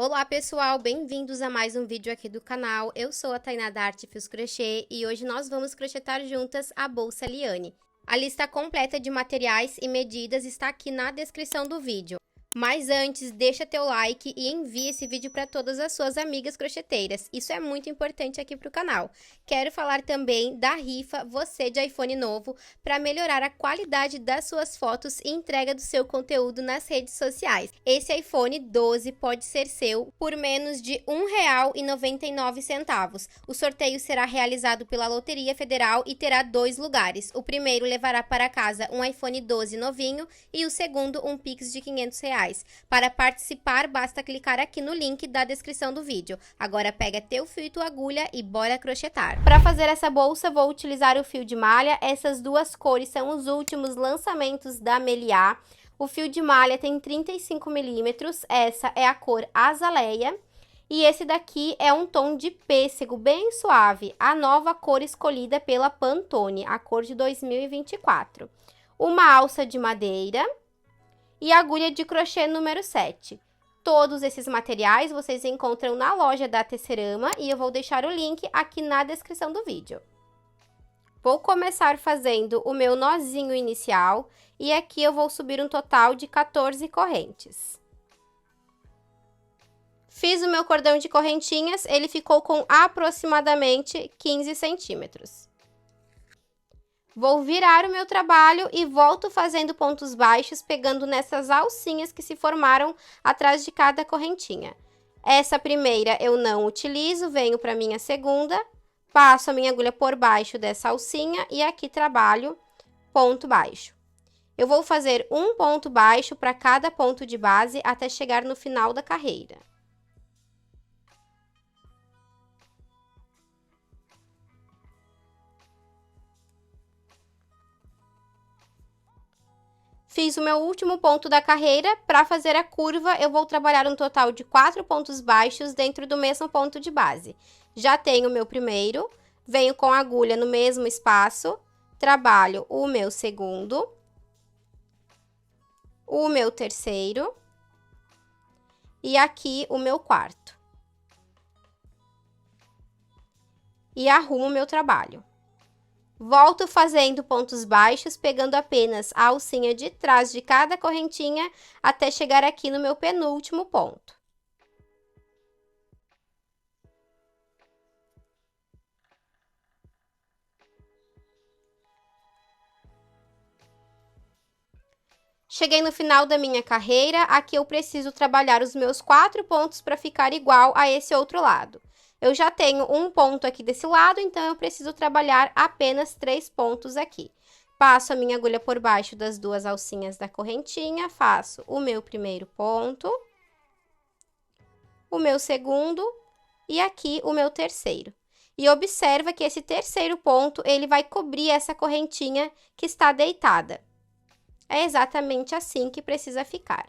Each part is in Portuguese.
Olá pessoal, bem-vindos a mais um vídeo aqui do canal. Eu sou a Tainá da Arte Fios Crochê e hoje nós vamos crochetar juntas a bolsa Liane. A lista completa de materiais e medidas está aqui na descrição do vídeo. Mas antes, deixa teu like e envie esse vídeo para todas as suas amigas crocheteiras. Isso é muito importante aqui para o canal. Quero falar também da rifa Você de iPhone novo para melhorar a qualidade das suas fotos e entrega do seu conteúdo nas redes sociais. Esse iPhone 12 pode ser seu por menos de R$ 1,99. O sorteio será realizado pela Loteria Federal e terá 2 lugares. O primeiro levará para casa um iPhone 12 novinho e o segundo um Pix de R$ 500. Para participar, basta clicar aqui no link da descrição do vídeo. Agora pega teu fio e tua agulha e bora crochetar. Para fazer essa bolsa, vou utilizar o fio de malha. Essas duas cores são os últimos lançamentos da Meliá. O fio de malha tem 35 milímetros, essa é a cor azaleia. E esse daqui é um tom de pêssego bem suave, a nova cor escolhida pela Pantone, a cor de 2024. Uma alça de madeira e agulha de crochê número 7. Todos esses materiais vocês encontram na loja da Tecerama e eu vou deixar o link aqui na descrição do vídeo. Vou começar fazendo o meu nozinho inicial e aqui eu vou subir um total de 14 correntes. Fiz o meu cordão de correntinhas, ele ficou com aproximadamente 15 centímetros. Vou virar o meu trabalho e volto fazendo pontos baixos, pegando nessas alcinhas que se formaram atrás de cada correntinha. Essa primeira eu não utilizo, venho para minha segunda, passo a minha agulha por baixo dessa alcinha e aqui trabalho ponto baixo. Eu vou fazer um ponto baixo para cada ponto de base até chegar no final da carreira. Fiz o meu último ponto da carreira. Para fazer a curva, eu vou trabalhar um total de 4 pontos baixos dentro do mesmo ponto de base. Já tenho o meu primeiro, venho com a agulha no mesmo espaço, trabalho o meu segundo, o meu terceiro e aqui o meu quarto. E arrumo o meu trabalho. Volto fazendo pontos baixos, pegando apenas a alcinha de trás de cada correntinha até chegar aqui no meu penúltimo ponto. Cheguei no final da minha carreira, aqui eu preciso trabalhar os meus 4 pontos para ficar igual a esse outro lado. Eu já tenho um ponto aqui desse lado, então eu preciso trabalhar apenas 3 pontos aqui. Passo a minha agulha por baixo das duas alcinhas da correntinha, faço o meu primeiro ponto, o meu segundo e aqui o meu terceiro. E observa que esse terceiro ponto, ele vai cobrir essa correntinha que está deitada. É exatamente assim que precisa ficar.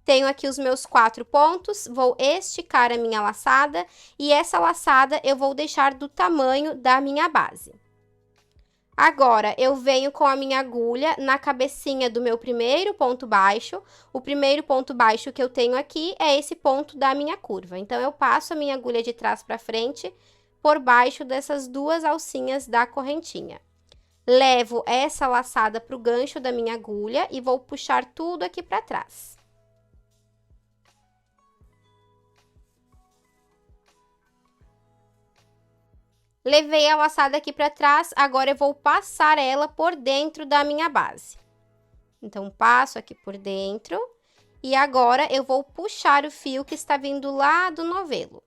Tenho aqui os meus 4 pontos, vou esticar a minha laçada e essa laçada eu vou deixar do tamanho da minha base. Agora, eu venho com a minha agulha na cabecinha do meu primeiro ponto baixo. O primeiro ponto baixo que eu tenho aqui é esse ponto da minha curva. Então, eu passo a minha agulha de trás para frente por baixo dessas duas alcinhas da correntinha. Levo essa laçada para o gancho da minha agulha e vou puxar tudo aqui para trás. Levei a laçada aqui para trás, agora eu vou passar ela por dentro da minha base. Então, passo aqui por dentro e agora eu vou puxar o fio que está vindo lá do novelo,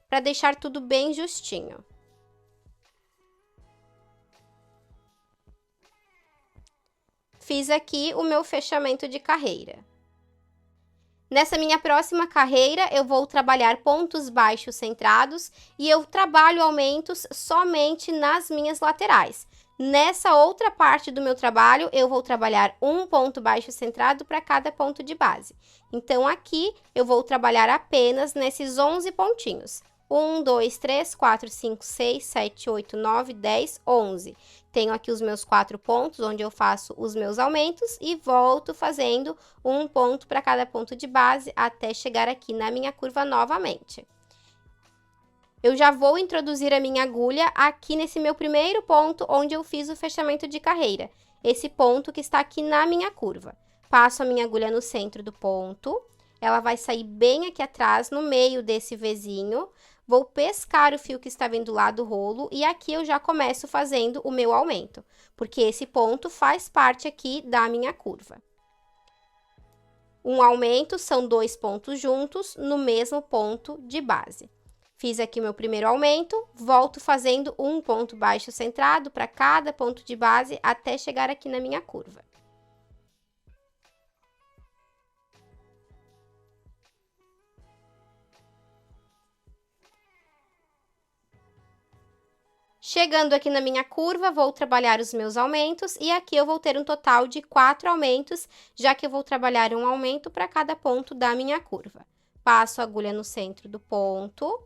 para deixar tudo bem justinho. Fiz aqui o meu fechamento de carreira. Nessa minha próxima carreira, eu vou trabalhar pontos baixos centrados e eu trabalho aumentos somente nas minhas laterais. Nessa outra parte do meu trabalho, eu vou trabalhar um ponto baixo centrado para cada ponto de base. Então, aqui, eu vou trabalhar apenas nesses 11 pontinhos. 1, 2, 3, 4, 5, 6, 7, 8, 9, 10, 11. Tenho aqui os meus 4 pontos, onde eu faço os meus aumentos e volto fazendo um ponto para cada ponto de base até chegar aqui na minha curva novamente. Eu já vou introduzir a minha agulha aqui nesse meu primeiro ponto, onde eu fiz o fechamento de carreira. Esse ponto que está aqui na minha curva. Passo a minha agulha no centro do ponto, ela vai sair bem aqui atrás, no meio desse Vzinho. Vou pescar o fio que está vindo lá do rolo e aqui eu já começo fazendo o meu aumento, porque esse ponto faz parte aqui da minha curva. Um aumento são 2 pontos juntos no mesmo ponto de base. Fiz aqui o meu primeiro aumento, volto fazendo um ponto baixo centrado para cada ponto de base até chegar aqui na minha curva. Chegando aqui na minha curva, vou trabalhar os meus aumentos e aqui eu vou ter um total de 4 aumentos, já que eu vou trabalhar um aumento para cada ponto da minha curva. Passo a agulha no centro do ponto,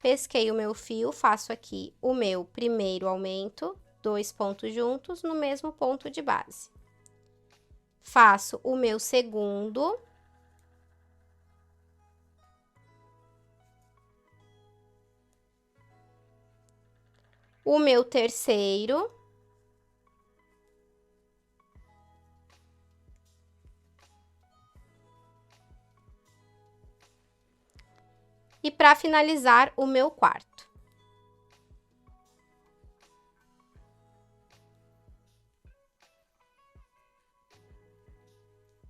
pesquei o meu fio, faço aqui o meu primeiro aumento, 2 pontos juntos no mesmo ponto de base. Faço o meu segundo. O meu terceiro. E para finalizar, o meu quarto.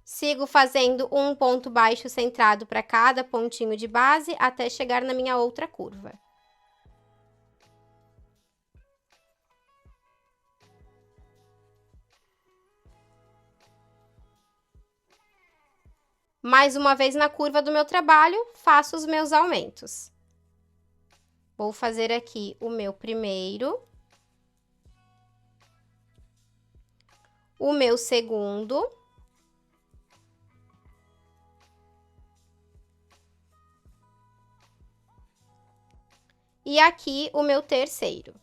Sigo fazendo um ponto baixo centrado para cada pontinho de base até chegar na minha outra curva. Mais uma vez na curva do meu trabalho, faço os meus aumentos. Vou fazer aqui o meu primeiro, o meu segundo, e aqui o meu terceiro.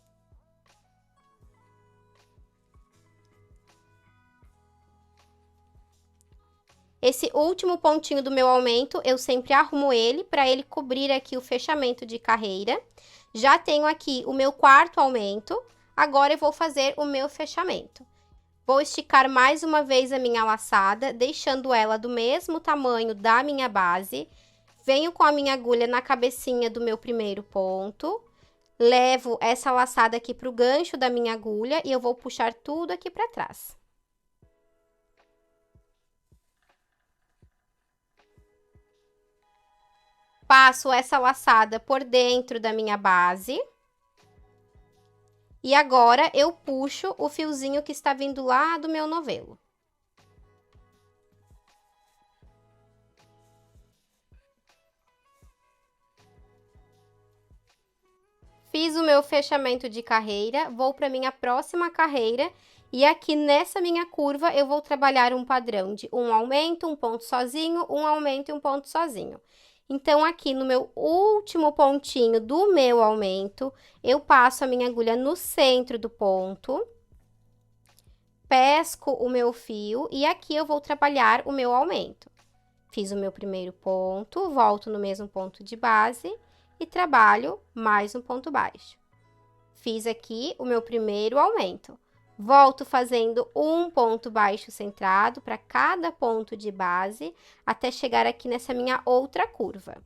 Esse último pontinho do meu aumento, eu sempre arrumo ele para ele cobrir aqui o fechamento de carreira. Já tenho aqui o meu quarto aumento, agora eu vou fazer o meu fechamento. Vou esticar mais uma vez a minha laçada, deixando ela do mesmo tamanho da minha base. Venho com a minha agulha na cabecinha do meu primeiro ponto, levo essa laçada aqui para o gancho da minha agulha e eu vou puxar tudo aqui para trás. Passo essa laçada por dentro da minha base. E agora, eu puxo o fiozinho que está vindo lá do meu novelo. Fiz o meu fechamento de carreira, vou para minha próxima carreira. E aqui nessa minha curva, eu vou trabalhar um padrão de um aumento, um ponto sozinho, um aumento e um ponto sozinho. Então, aqui no meu último pontinho do meu aumento, eu passo a minha agulha no centro do ponto, pesco o meu fio e aqui eu vou trabalhar o meu aumento. Fiz o meu primeiro ponto, volto no mesmo ponto de base e trabalho mais um ponto baixo. Fiz aqui o meu primeiro aumento. Volto fazendo um ponto baixo centrado para cada ponto de base, até chegar aqui nessa minha outra curva.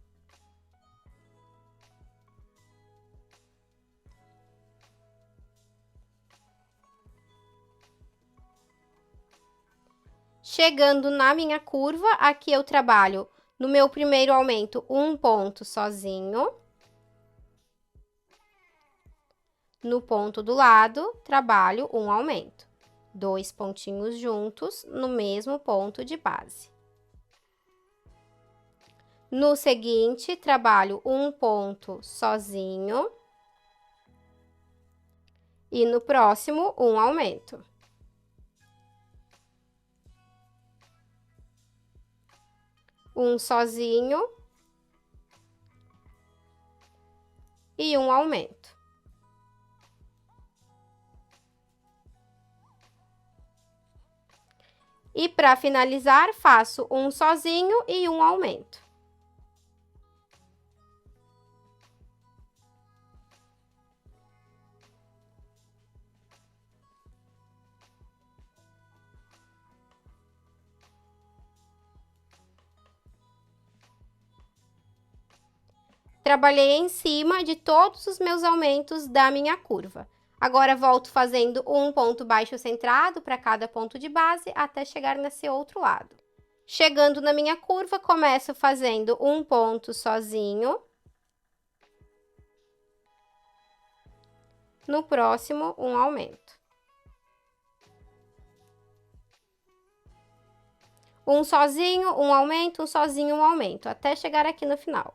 Chegando na minha curva, aqui eu trabalho no meu primeiro aumento um ponto sozinho. No ponto do lado, trabalho um aumento. 2 pontinhos juntos no mesmo ponto de base. No seguinte, trabalho um ponto sozinho. E no próximo, um aumento. Um sozinho. e um aumento. E para finalizar, faço um sozinho e um aumento. Trabalhei em cima de todos os meus aumentos da minha curva. Agora, volto fazendo um ponto baixo centrado para cada ponto de base até chegar nesse outro lado. Chegando na minha curva, começo fazendo um ponto sozinho. No próximo, um aumento. Um sozinho, um aumento, um sozinho, um aumento, até chegar aqui no final.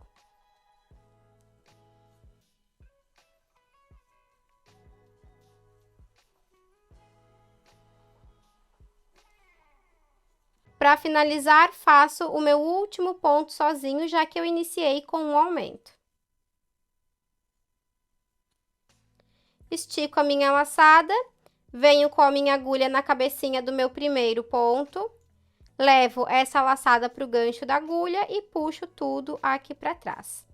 Para finalizar, faço o meu último ponto sozinho, já que eu iniciei com um aumento. Estico a minha laçada, venho com a minha agulha na cabecinha do meu primeiro ponto, levo essa laçada para o gancho da agulha e puxo tudo aqui para trás.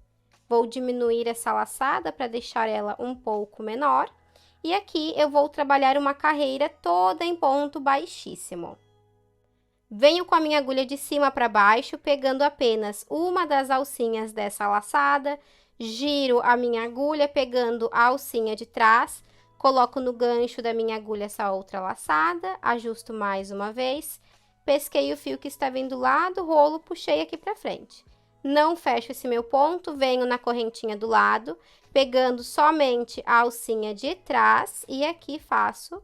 Vou diminuir essa laçada para deixar ela um pouco menor. E aqui eu vou trabalhar uma carreira toda em ponto baixíssimo. Venho com a minha agulha de cima para baixo, pegando apenas uma das alcinhas dessa laçada, giro a minha agulha pegando a alcinha de trás, coloco no gancho da minha agulha essa outra laçada, ajusto mais uma vez, pesquei o fio que está vindo lá do rolo, puxei aqui para frente. Não fecho esse meu ponto, venho na correntinha do lado, pegando somente a alcinha de trás e aqui faço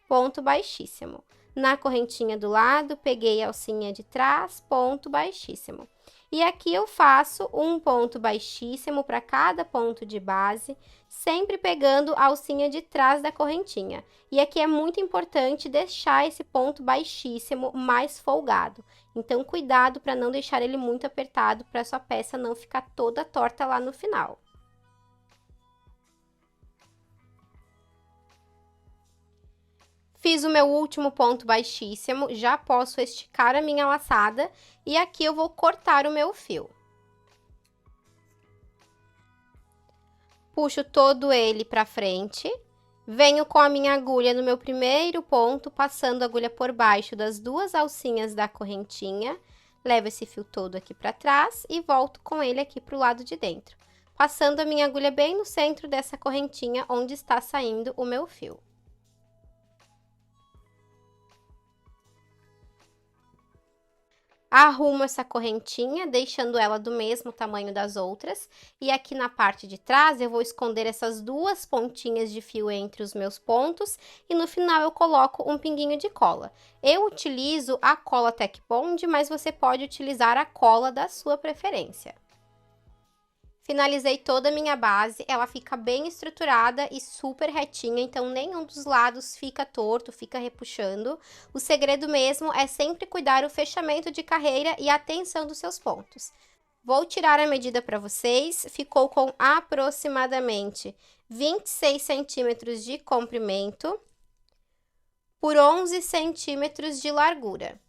ponto baixíssimo. Na correntinha do lado, peguei a alcinha de trás, ponto baixíssimo. E aqui eu faço um ponto baixíssimo para cada ponto de base, sempre pegando a alcinha de trás da correntinha. E aqui é muito importante deixar esse ponto baixíssimo mais folgado. Então, cuidado para não deixar ele muito apertado, para sua peça não ficar toda torta lá no final. Fiz o meu último ponto baixíssimo, já posso esticar a minha laçada e aqui eu vou cortar o meu fio. Puxo todo ele para frente, venho com a minha agulha no meu primeiro ponto, passando a agulha por baixo das duas alcinhas da correntinha, levo esse fio todo aqui para trás e volto com ele aqui para o lado de dentro, passando a minha agulha bem no centro dessa correntinha onde está saindo o meu fio. Arrumo essa correntinha, deixando ela do mesmo tamanho das outras. E aqui na parte de trás, eu vou esconder essas duas pontinhas de fio entre os meus pontos. E no final, eu coloco um pinguinho de cola. Eu utilizo a cola Tec Bond, mas você pode utilizar a cola da sua preferência. Finalizei toda a minha base, ela fica bem estruturada e super retinha, então nenhum dos lados fica torto, fica repuxando. O segredo mesmo é sempre cuidar o fechamento de carreira e a tensão dos seus pontos. Vou tirar a medida para vocês, ficou com aproximadamente 26 centímetros de comprimento por 11 centímetros de largura.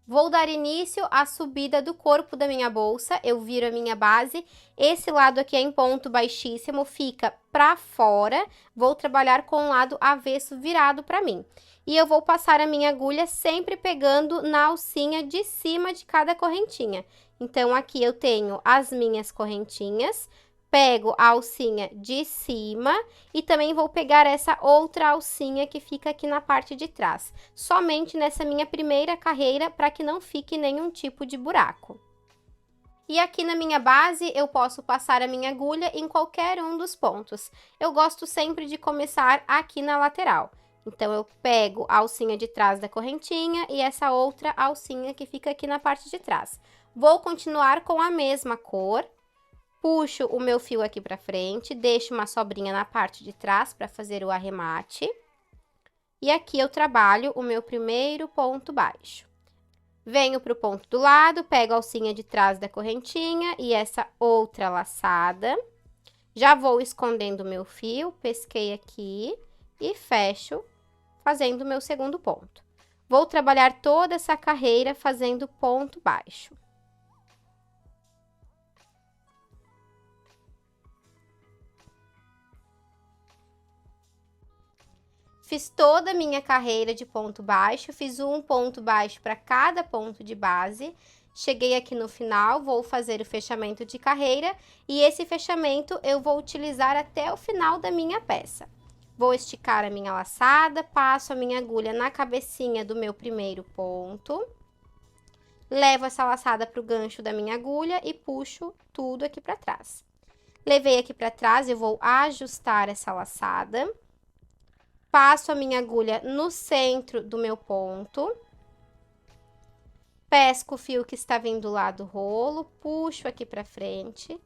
Vou dar início à subida do corpo da minha bolsa, eu viro a minha base, esse lado aqui é em ponto baixíssimo, fica para fora, vou trabalhar com o lado avesso virado para mim. E eu vou passar a minha agulha sempre pegando na alcinha de cima de cada correntinha. Então, aqui eu tenho as minhas correntinhas, pego a alcinha de cima e também vou pegar essa outra alcinha que fica aqui na parte de trás, somente nessa minha primeira carreira para que não fique nenhum tipo de buraco. E aqui na minha base eu posso passar a minha agulha em qualquer um dos pontos. Eu gosto sempre de começar aqui na lateral. Então, eu pego a alcinha de trás da correntinha e essa outra alcinha que fica aqui na parte de trás. Vou continuar com a mesma cor. Puxo o meu fio aqui para frente, deixo uma sobrinha na parte de trás para fazer o arremate. E aqui eu trabalho o meu primeiro ponto baixo. Venho pro ponto do lado, pego a alcinha de trás da correntinha e essa outra laçada. Já vou escondendo o meu fio, pesquei aqui e fecho, fazendo o meu segundo ponto. Vou trabalhar toda essa carreira fazendo ponto baixo. Fiz toda a minha carreira de ponto baixo, fiz um ponto baixo para cada ponto de base. Cheguei aqui no final, vou fazer o fechamento de carreira e esse fechamento eu vou utilizar até o final da minha peça. Vou esticar a minha laçada, passo a minha agulha na cabecinha do meu primeiro ponto. Levo essa laçada para o gancho da minha agulha e puxo tudo aqui para trás. Levei aqui para trás, eu vou ajustar essa laçada. Passo a minha agulha no centro do meu ponto. Pesco o fio que está vindo lá do rolo, puxo aqui para frente.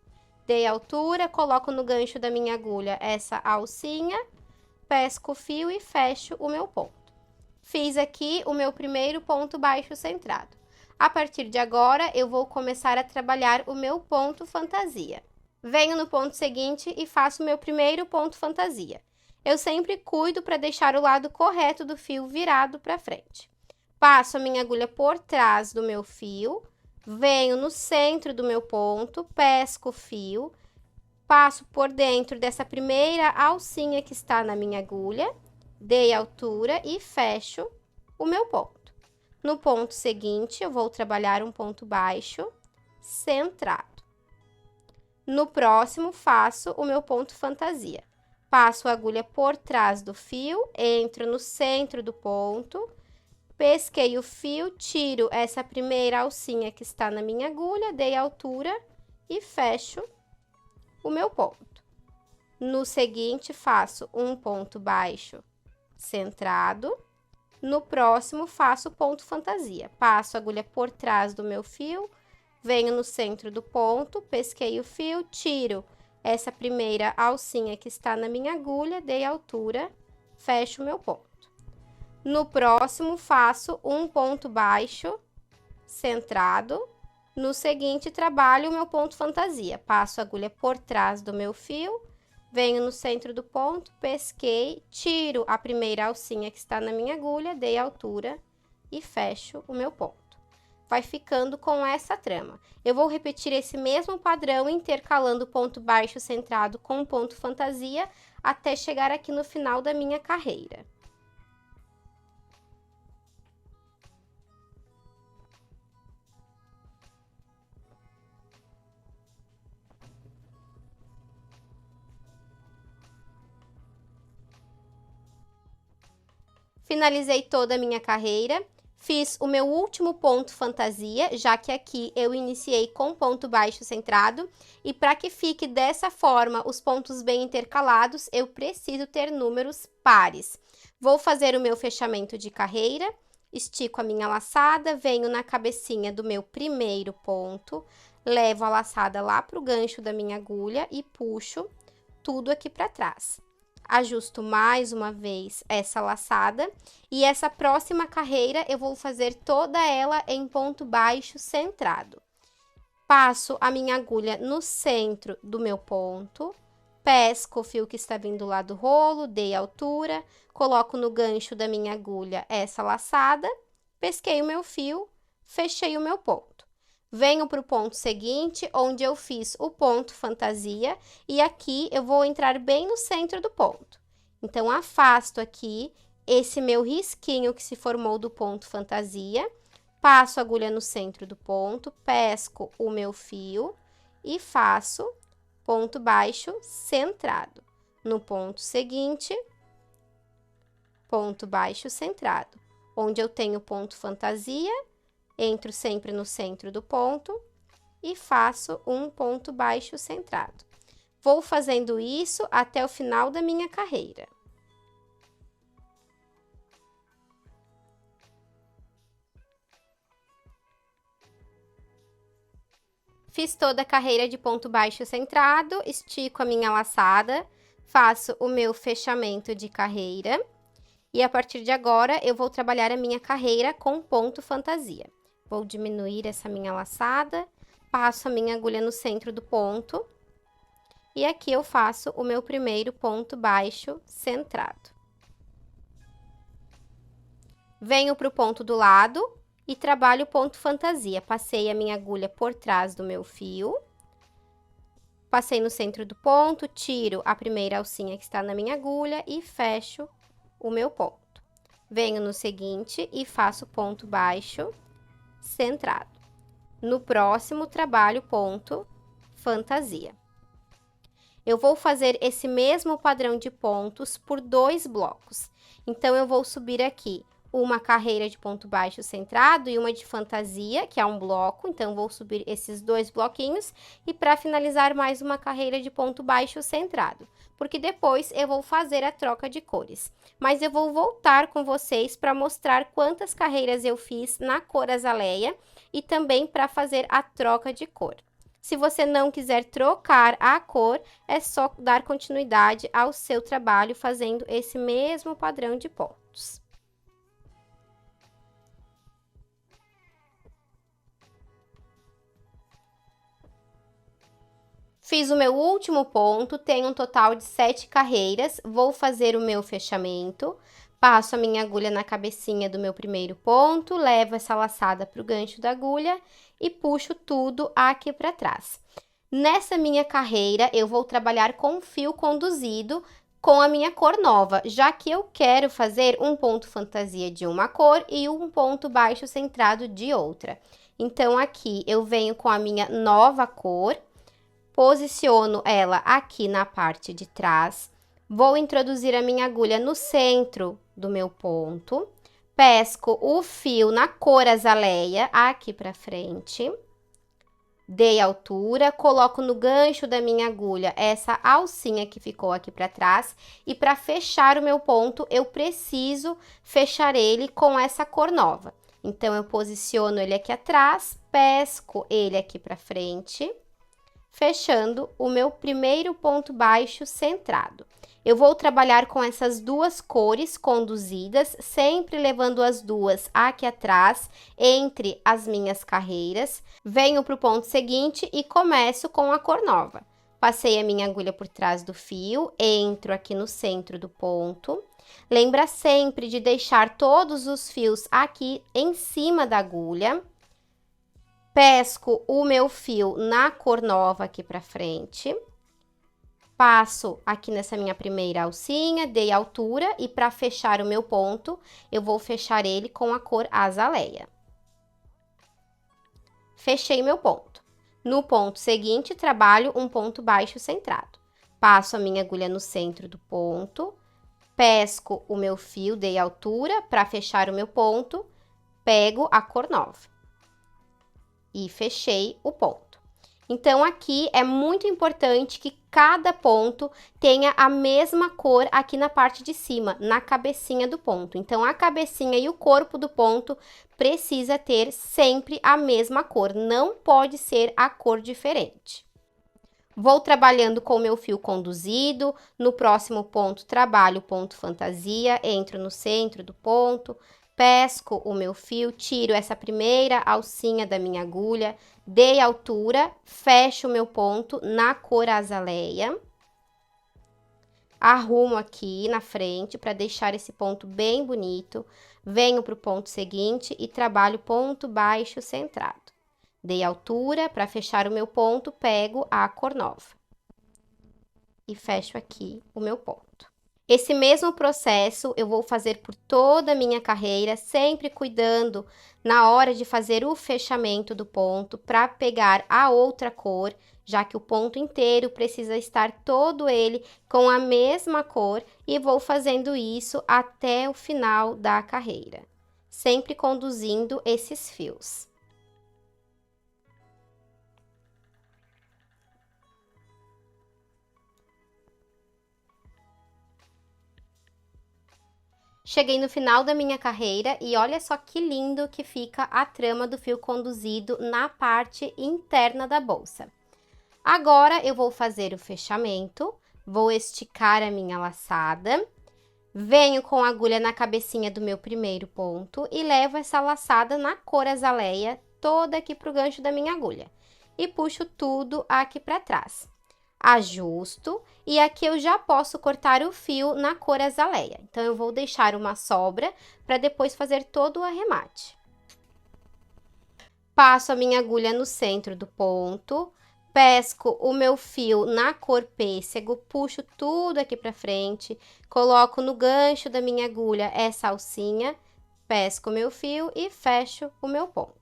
Dei altura, coloco no gancho da minha agulha essa alcinha, pesco o fio e fecho o meu ponto. Fiz aqui o meu primeiro ponto baixo centrado. A partir de agora, eu vou começar a trabalhar o meu ponto fantasia. Venho no ponto seguinte e faço o meu primeiro ponto fantasia. Eu sempre cuido para deixar o lado correto do fio virado para frente. Passo a minha agulha por trás do meu fio, venho no centro do meu ponto, pesco o fio, passo por dentro dessa primeira alcinha que está na minha agulha, dei altura e fecho o meu ponto. No ponto seguinte, eu vou trabalhar um ponto baixo centrado. No próximo, faço o meu ponto fantasia. Passo a agulha por trás do fio, entro no centro do ponto, pesquei o fio, tiro essa primeira alcinha que está na minha agulha, dei altura e fecho o meu ponto. No seguinte, faço um ponto baixo centrado. No próximo, faço ponto fantasia. Passo a agulha por trás do meu fio, venho no centro do ponto, pesquei o fio, tiro essa primeira alcinha que está na minha agulha, dei altura, fecho o meu ponto. No próximo, faço um ponto baixo centrado. No seguinte, trabalho o meu ponto fantasia. Passo a agulha por trás do meu fio, venho no centro do ponto, pesquei, tiro a primeira alcinha que está na minha agulha, dei altura e fecho o meu ponto. Vai ficando com essa trama. Eu vou repetir esse mesmo padrão, intercalando ponto baixo centrado com ponto fantasia, até chegar aqui no final da minha carreira. Finalizei toda a minha carreira. Fiz o meu último ponto fantasia, já que aqui eu iniciei com ponto baixo centrado. E para que fique dessa forma, os pontos bem intercalados, eu preciso ter números pares. Vou fazer o meu fechamento de carreira, estico a minha laçada, venho na cabecinha do meu primeiro ponto, levo a laçada lá para o gancho da minha agulha e puxo tudo aqui para trás. Ajusto mais uma vez essa laçada e essa próxima carreira eu vou fazer toda ela em ponto baixo centrado. Passo a minha agulha no centro do meu ponto, pesco o fio que está vindo lá do rolo, dei altura, coloco no gancho da minha agulha essa laçada, pesquei o meu fio, fechei o meu ponto. Venho para o ponto seguinte, onde eu fiz o ponto fantasia, e aqui eu vou entrar bem no centro do ponto. Então, afasto aqui esse meu risquinho que se formou do ponto fantasia, passo a agulha no centro do ponto, pesco o meu fio e faço ponto baixo centrado. No ponto seguinte, ponto baixo centrado, onde eu tenho ponto fantasia, entro sempre no centro do ponto e faço um ponto baixo centrado. Vou fazendo isso até o final da minha carreira. Fiz toda a carreira de ponto baixo centrado, estico a minha laçada, faço o meu fechamento de carreira e a partir de agora eu vou trabalhar a minha carreira com ponto fantasia. Vou diminuir essa minha laçada, passo a minha agulha no centro do ponto. E aqui eu faço o meu primeiro ponto baixo centrado. Venho para o ponto do lado e trabalho o ponto fantasia. Passei a minha agulha por trás do meu fio. Passei no centro do ponto, tiro a primeira alcinha que está na minha agulha e fecho o meu ponto. Venho no seguinte e faço ponto baixo centrado. No próximo, trabalho ponto fantasia. Eu vou fazer esse mesmo padrão de pontos por 2 blocos. Então, eu vou subir aqui uma carreira de ponto baixo centrado e uma de fantasia, que é um bloco. Então, vou subir esses 2 bloquinhos e para finalizar mais uma carreira de ponto baixo centrado. Porque depois eu vou fazer a troca de cores. Mas eu vou voltar com vocês para mostrar quantas carreiras eu fiz na cor azaleia e também para fazer a troca de cor. Se você não quiser trocar a cor, é só dar continuidade ao seu trabalho fazendo esse mesmo padrão de pontos. Fiz o meu último ponto, tenho um total de 7 carreiras, vou fazer o meu fechamento, passo a minha agulha na cabecinha do meu primeiro ponto, levo essa laçada para o gancho da agulha e puxo tudo aqui para trás. Nessa minha carreira, eu vou trabalhar com fio conduzido com a minha cor nova, já que eu quero fazer um ponto fantasia de uma cor e um ponto baixo centrado de outra. Então, aqui eu venho com a minha nova cor, posiciono ela aqui na parte de trás, vou introduzir a minha agulha no centro do meu ponto, pesco o fio na cor azaleia aqui para frente, dei altura, coloco no gancho da minha agulha essa alcinha que ficou aqui para trás e para fechar o meu ponto eu preciso fechar ele com essa cor nova. Então, eu posiciono ele aqui atrás, pesco ele aqui para frente, fechando o meu primeiro ponto baixo centrado. Eu vou trabalhar com essas 2 cores conduzidas, sempre levando as 2 aqui atrás, entre as minhas carreiras. Venho para o ponto seguinte e começo com a cor nova. Passei a minha agulha por trás do fio, entro aqui no centro do ponto. Lembra sempre de deixar todos os fios aqui em cima da agulha. Pesco o meu fio na cor nova aqui para frente, passo aqui nessa minha primeira alcinha, dei altura e para fechar o meu ponto, eu vou fechar ele com a cor azaleia. Fechei meu ponto. No ponto seguinte, trabalho um ponto baixo centrado. Passo a minha agulha no centro do ponto, pesco o meu fio, dei altura para fechar o meu ponto, pego a cor nova. E fechei o ponto. Então, aqui é muito importante que cada ponto tenha a mesma cor aqui na parte de cima, na cabecinha do ponto. Então, a cabecinha e o corpo do ponto precisa ter sempre a mesma cor, não pode ser a cor diferente. Vou trabalhando com o meu fio conduzido, no próximo ponto trabalho o ponto fantasia, entro no centro do ponto, pesco o meu fio, tiro essa primeira alcinha da minha agulha, dei altura, fecho o meu ponto na cor azaleia. Arrumo aqui na frente para deixar esse ponto bem bonito. Venho para o ponto seguinte e trabalho ponto baixo centrado. Dei altura para fechar o meu ponto, pego a cor nova. E fecho aqui o meu ponto. Esse mesmo processo eu vou fazer por toda a minha carreira, sempre cuidando na hora de fazer o fechamento do ponto para pegar a outra cor, já que o ponto inteiro precisa estar todo ele com a mesma cor e vou fazendo isso até o final da carreira, sempre conduzindo esses fios. Cheguei no final da minha carreira e olha só que lindo que fica a trama do fio conduzido na parte interna da bolsa. Agora, eu vou fazer o fechamento, vou esticar a minha laçada, Venho com a agulha na cabecinha do meu primeiro ponto e levo essa laçada na cor azaleia toda aqui pro gancho da minha agulha. E puxo tudo aqui para trás. Ajusto e aqui eu já posso cortar o fio na cor azaleia. Então, eu vou deixar uma sobra para depois fazer todo o arremate. Passo a minha agulha no centro do ponto, pesco o meu fio na cor pêssego, puxo tudo aqui para frente, coloco no gancho da minha agulha essa alcinha, pesco o meu fio e fecho o meu ponto.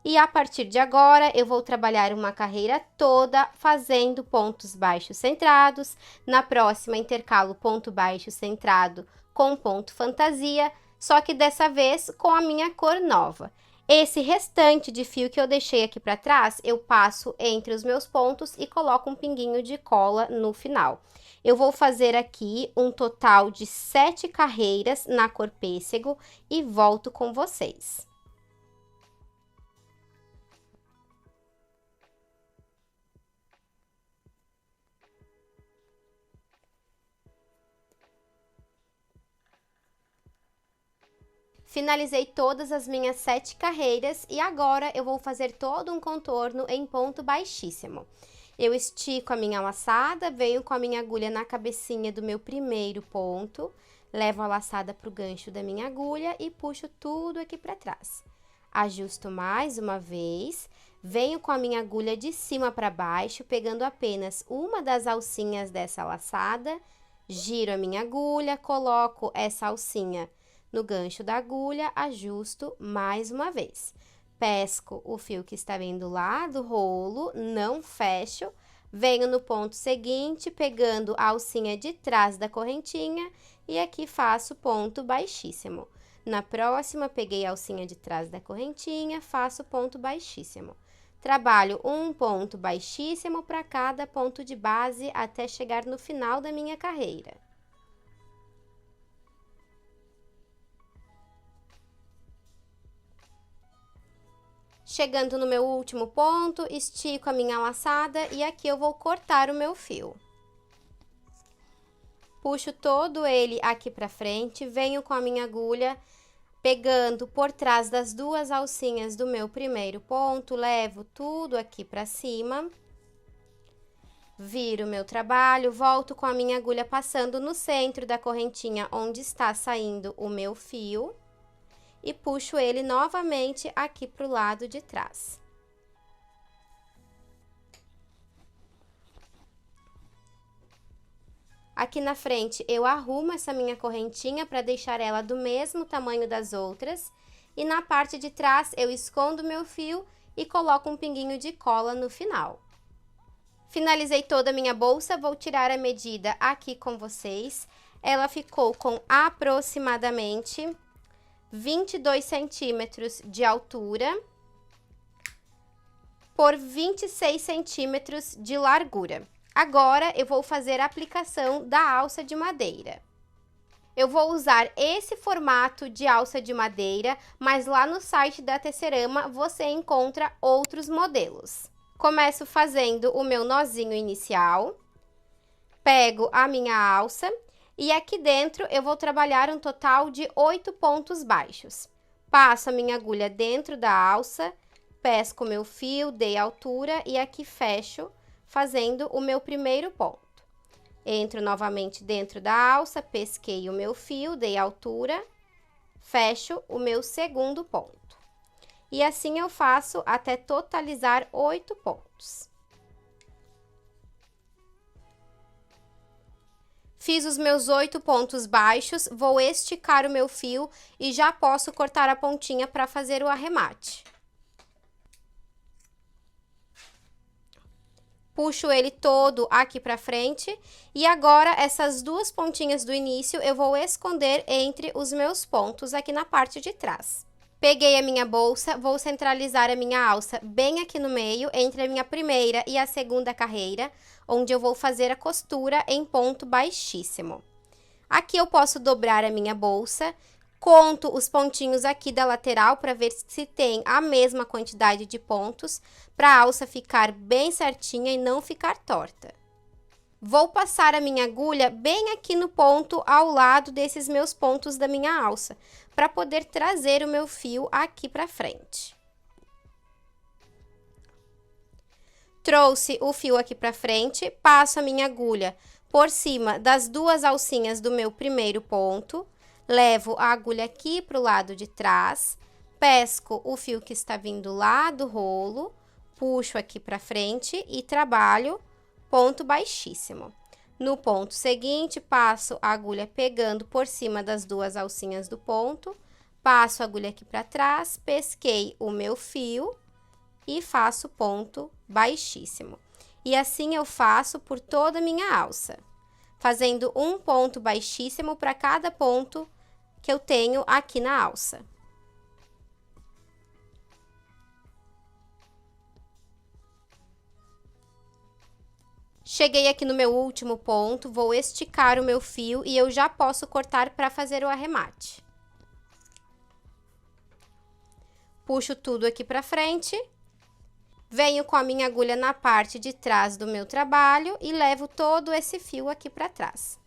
E a partir de agora, eu vou trabalhar uma carreira toda fazendo pontos baixos centrados. Na próxima, intercalo ponto baixo centrado com ponto fantasia, só que dessa vez com a minha cor nova. Esse restante de fio que eu deixei aqui para trás, eu passo entre os meus pontos e coloco um pinguinho de cola no final. Eu vou fazer aqui um total de 7 carreiras na cor pêssego e volto com vocês. Finalizei todas as minhas 7 carreiras e agora eu vou fazer todo um contorno em ponto baixíssimo. Eu estico a minha laçada, venho com a minha agulha na cabecinha do meu primeiro ponto, levo a laçada para o gancho da minha agulha e puxo tudo aqui para trás. Ajusto mais uma vez, venho com a minha agulha de cima para baixo, pegando apenas uma das alcinhas dessa laçada, giro a minha agulha, coloco essa alcinha no gancho da agulha, ajusto mais uma vez. Pesco o fio que está vindo lá do rolo, não fecho, venho no ponto seguinte, pegando a alcinha de trás da correntinha e aqui faço ponto baixíssimo. Na próxima, peguei a alcinha de trás da correntinha, faço ponto baixíssimo. Trabalho um ponto baixíssimo para cada ponto de base até chegar no final da minha carreira. Chegando no meu último ponto, estico a minha laçada e aqui eu vou cortar o meu fio. Puxo todo ele aqui pra frente, venho com a minha agulha, pegando por trás das duas alcinhas do meu primeiro ponto, levo tudo aqui pra cima. Viro o meu trabalho, volto com a minha agulha passando no centro da correntinha onde está saindo o meu fio. E puxo ele novamente aqui para o lado de trás. Aqui na frente, eu arrumo essa minha correntinha para deixar ela do mesmo tamanho das outras. E na parte de trás, eu escondo meu fio e coloco um pinguinho de cola no final. Finalizei toda a minha bolsa, vou tirar a medida aqui com vocês. Ela ficou com aproximadamente 22 centímetros de altura por 26 centímetros de largura. Agora, eu vou fazer a aplicação da alça de madeira. Eu vou usar esse formato de alça de madeira, mas lá no site da Tecerama você encontra outros modelos. Começo fazendo o meu nozinho inicial, pego a minha alça. E aqui dentro, eu vou trabalhar um total de 8 pontos baixos. Passo a minha agulha dentro da alça, pesco o meu fio, dei altura e aqui fecho, fazendo o meu primeiro ponto. Entro novamente dentro da alça, pesquei o meu fio, dei altura, fecho o meu segundo ponto. E assim eu faço até totalizar 8 pontos. Fiz os meus 8 pontos baixos, vou esticar o meu fio e já posso cortar a pontinha para fazer o arremate. Puxo ele todo aqui para frente e agora essas duas pontinhas do início eu vou esconder entre os meus pontos aqui na parte de trás. Peguei a minha bolsa, vou centralizar a minha alça bem aqui no meio, entre a minha primeira e a segunda carreira, onde eu vou fazer a costura em ponto baixíssimo. Aqui eu posso dobrar a minha bolsa, conto os pontinhos aqui da lateral para ver se tem a mesma quantidade de pontos, para a alça ficar bem certinha e não ficar torta. Vou passar a minha agulha bem aqui no ponto, ao lado desses meus pontos da minha alça, para poder trazer o meu fio aqui para frente. Trouxe o fio aqui para frente, passo a minha agulha por cima das duas alcinhas do meu primeiro ponto, levo a agulha aqui para o lado de trás, pesco o fio que está vindo lá do rolo, puxo aqui para frente e trabalho ponto baixíssimo. No ponto seguinte, passo a agulha pegando por cima das duas alcinhas do ponto, passo a agulha aqui para trás, pesquei o meu fio e faço ponto baixíssimo. E assim eu faço por toda a minha alça, fazendo um ponto baixíssimo para cada ponto que eu tenho aqui na alça. Cheguei aqui no meu último ponto, vou esticar o meu fio e eu já posso cortar para fazer o arremate. Puxo tudo aqui para frente, venho com a minha agulha na parte de trás do meu trabalho e levo todo esse fio aqui para trás.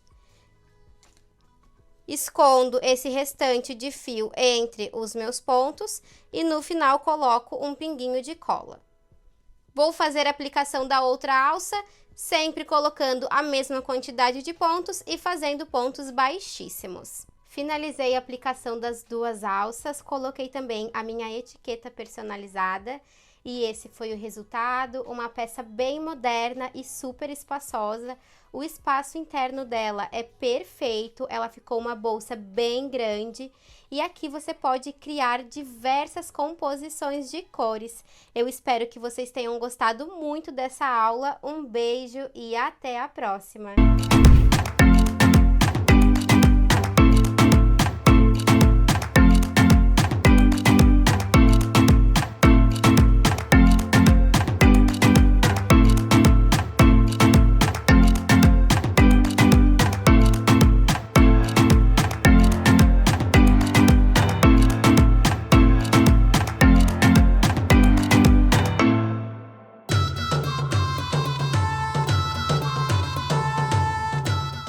Escondo esse restante de fio entre os meus pontos e no final coloco um pinguinho de cola. Vou fazer a aplicação da outra alça, sempre colocando a mesma quantidade de pontos e fazendo pontos baixíssimos. Finalizei a aplicação das duas alças, coloquei também a minha etiqueta personalizada e esse foi o resultado, uma peça bem moderna e super espaçosa. O espaço interno dela é perfeito, ela ficou uma bolsa bem grande e aqui você pode criar diversas composições de cores. Eu espero que vocês tenham gostado muito dessa aula, um beijo e até a próxima!